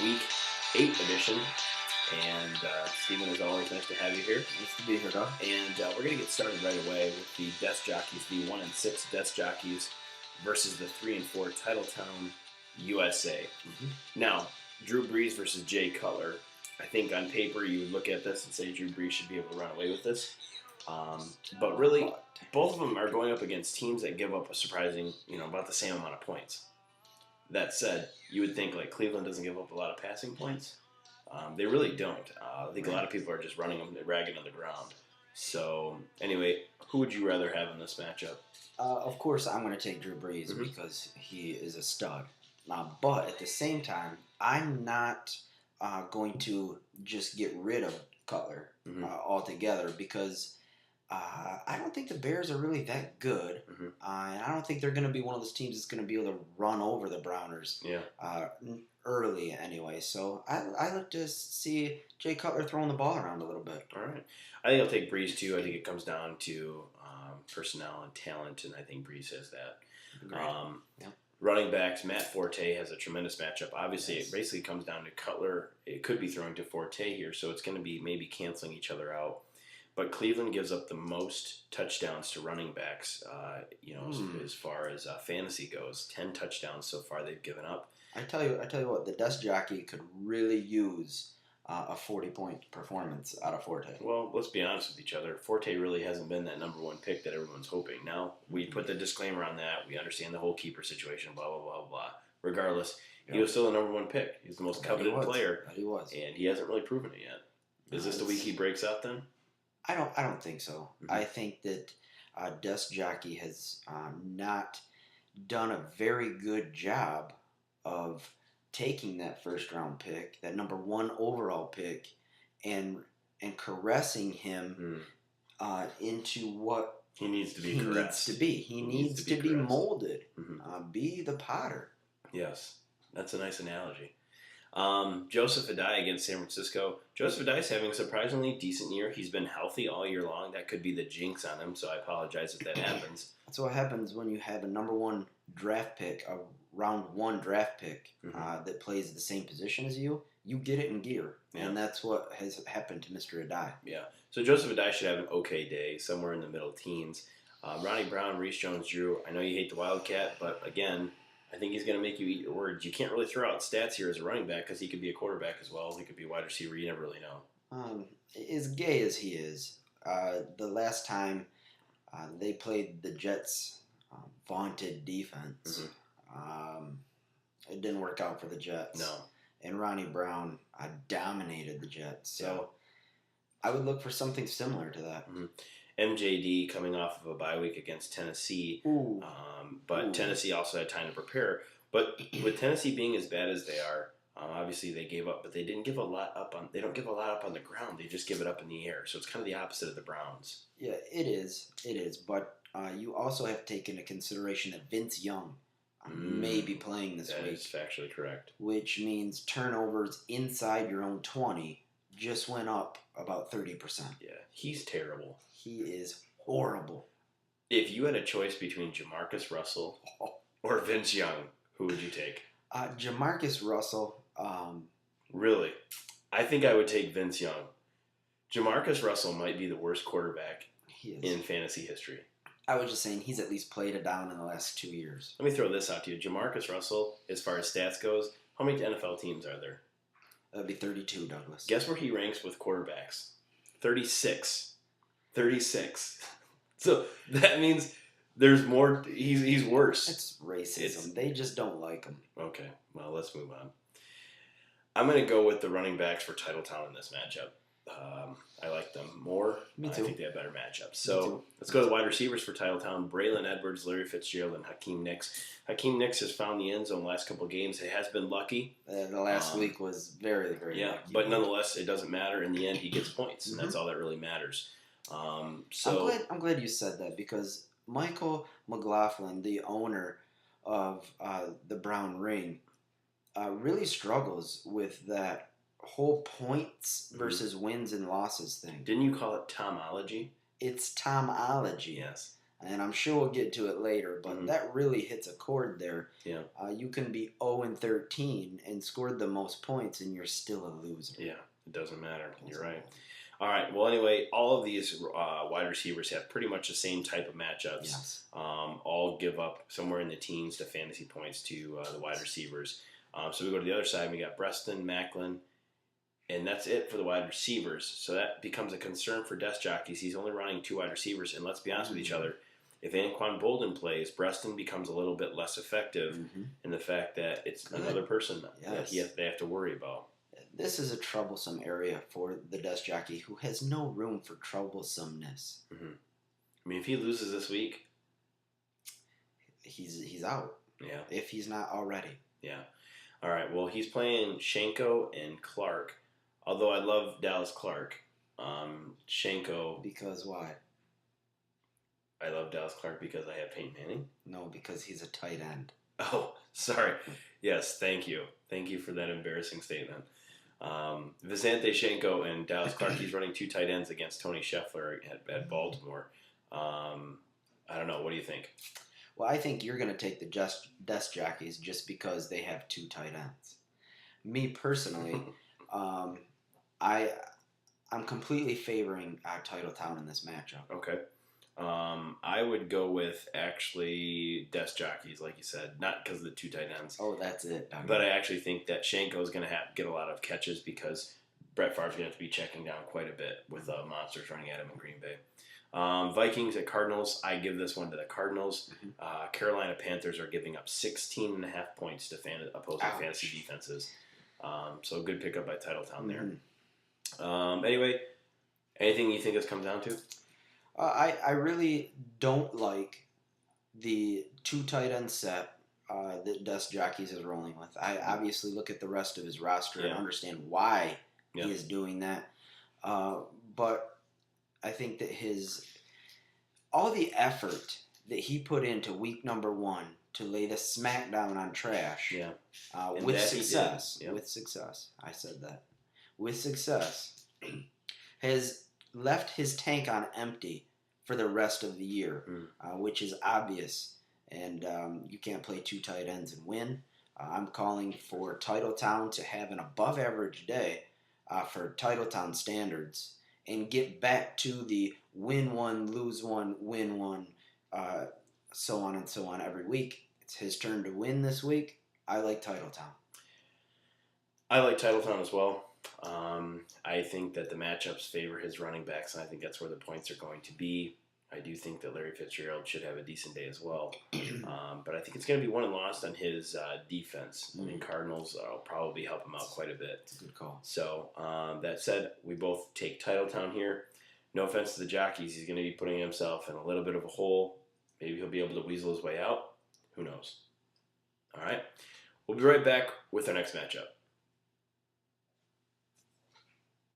Week 8 edition. And Stephen, as always, nice to have you here. Nice to be here, Doug. And we're going to get started right away with the Desk Jockeys, the 1 and 6 Desk Jockeys versus the 3 and 4 Titletown USA. Mm-hmm. Now, Drew Brees versus Jay Cutler. I think on paper you would look at this and say Drew Brees should be able to run away with this. But really, both of them are going up against teams that give up a surprising, about the same amount of points. That said, you would think like Cleveland doesn't give up a lot of passing points. They really don't. I think a lot of people are just running them ragged on the ground. So, anyway, who would you rather have in this matchup? Of course, I'm going to take Drew Brees because he is a stud. But at the same time, I'm not going to just get rid of Cutler altogether because I don't think the Bears are really that good. And I don't think they're going to be one of those teams that's going to be able to run over the Browners early anyway. So I look to see Jay Cutler throwing the ball around a little bit. All right. I think I'll take Brees too. I think it comes down to personnel and talent, and I think Brees has that. Running backs, Matt Forte has a tremendous matchup. Obviously, It basically comes down to Cutler. It could be throwing to Forte here, so it's going to be maybe canceling each other out. But Cleveland gives up the most touchdowns to running backs, as far as fantasy goes. 10 touchdowns so far they've given up. I tell you what, the Desk Jockey could really use a 40-point performance out of Forte. Well, let's be honest with each other. Forte really hasn't been that number one pick that everyone's hoping. Now, we put the disclaimer on that. We understand the whole keeper situation, blah, blah, blah, blah. Regardless, he was still the number one pick. He's the most coveted player. He was. And he hasn't really proven it yet. Is this the week he breaks out then? I don't think so. I think that Desk Jockey has not done a very good job of taking that first round pick, that number one overall pick, and caressing him into what he needs to be. He needs to be molded. Be the Potter. Yes, that's a nice analogy. Joseph Adai against San Francisco. Joseph Adai is having a surprisingly decent year. He's been healthy all year long. That could be the jinx on him, so I apologize if that happens. That's what happens when you have a number one draft pick, a round one draft pick that plays the same position as you. You get it in gear, and that's what has happened to Mr. Adai. Yeah, so Joseph Adai should have an okay day, somewhere in the middle teens. Ronnie Brown, Reese Jones-Drew. I know you hate the Wildcat, but again, I think he's going to make you eat your words. You can't really throw out stats here as a running back because he could be a quarterback as well. He could be a wide receiver. You never really know. As gay as he is, the last time they played the Jets' vaunted defense, it didn't work out for the Jets. No. And Ronnie Brown dominated the Jets. So I would look for something similar to that. MJD coming off of a bye week against Tennessee. But Tennessee also had time to prepare. But with Tennessee being as bad as they are, obviously they gave up, but they didn't give a lot up on. They don't give a lot up on the ground. They just give it up in the air. So it's kind of the opposite of the Browns. Yeah, it is. It is. But you also have to take into consideration that Vince Young may be playing this week. That is factually correct. Which means turnovers inside your own 20 just went up about 30%. Yeah, he's terrible. He is horrible. If you had a choice between Jamarcus Russell or Vince Young, who would you take? Jamarcus Russell. Really? I think I would take Vince Young. Jamarcus Russell might be the worst quarterback in fantasy history. I was just saying he's at least played it down in the last 2 years. Let me throw this out to you. Jamarcus Russell, as far as stats goes, how many NFL teams are there? That would be 32, Douglas. Guess where he ranks with quarterbacks? 36. 36. So that means there's more. He's worse. It's racism. They just don't like him. Okay, well, let's move on. I'm going to go with the running backs for Titletown in this matchup. I like them more. Me too. I think they have better matchups. So let's go to the wide receivers for Titletown. Braylon Edwards, Larry Fitzgerald, and Hakeem Nicks. Hakeem Nicks has found the end zone the last couple of games. It has been lucky. The last week was very, very lucky. But nonetheless, it doesn't matter. In the end, he gets points, and that's all that really matters. So I'm glad you said that because Michael McLaughlin, the owner of the Brown Ring, really struggles with that whole points versus wins and losses thing. Didn't you call it Tomology? It's Tomology. Yes. and I'm sure we'll get to it later, but that really hits a chord there. Yeah. You can be 0-13 and scored the most points, and you're still a loser. Yeah, it doesn't matter. You're right. All right. Well, anyway, all of these wide receivers have pretty much the same type of matchups. Yes. All give up somewhere in the teens to fantasy points to the wide receivers. So we go to the other side. We got Preston, Macklin, and that's it for the wide receivers. So that becomes a concern for desk jockeys. He's only running 2 wide receivers, and let's be honest with each other. If Anquan Bolden plays, Preston becomes a little bit less effective in the fact that it's another person that they have to worry about. This is a troublesome area for the desk jockey who has no room for troublesomness. I mean, if he loses this week, he's out. Yeah. If he's not already. Yeah. All right. Well, he's playing Shenko and Clark. Although I love Dallas Clark. Shenko. Because why? I love Dallas Clark because I have Peyton Manning. No, because he's a tight end. Oh, sorry. Yes, thank you. Thank you for that embarrassing statement. Visante Shenko and Dallas Clark, he's running 2 tight ends against Tony Scheffler at Baltimore. I don't know. What do you think? Well, I think you're going to take the desk jockeys just because they have 2 tight ends. Me personally, I'm completely favoring Titletown in this matchup. Okay. I would go with actually desk jockeys, like you said, not because of the 2 tight ends. Oh, that's it. But I actually think that Shenko is going to get a lot of catches because Brett Favre's going to have to be checking down quite a bit with monsters running at him in Green Bay. Vikings at Cardinals, I give this one to the Cardinals. Carolina Panthers are giving up 16.5 points to opposing fantasy defenses. So a good pickup by Titletown there. Anyway, anything you think this comes down to? I really don't like the 2 tight end set that Desk Jockeys is rolling with. I obviously look at the rest of his roster and understand why he is doing that. But I think that all the effort that he put into week number 1 to lay the smackdown on trash with success, I said that, with success, has left his tank on empty for the rest of the year, which is obvious. And you can't play 2 tight ends and win. I'm calling for Titletown to have an above-average day for Titletown standards and get back to the win 1, lose 1, win 1, so on and so on every week. It's his turn to win this week. I like Titletown. I like Titletown as well. I think that the matchups favor his running backs, and I think that's where the points are going to be. I do think that Larry Fitzgerald should have a decent day as well. But I think it's going to be won and lost on his defense. I mean, Cardinals will probably help him out quite a bit. It's a good call. So, that said, we both take Titletown here. No offense to the jockeys. He's going to be putting himself in a little bit of a hole. Maybe he'll be able to weasel his way out. Who knows? All right. We'll be right back with our next matchup.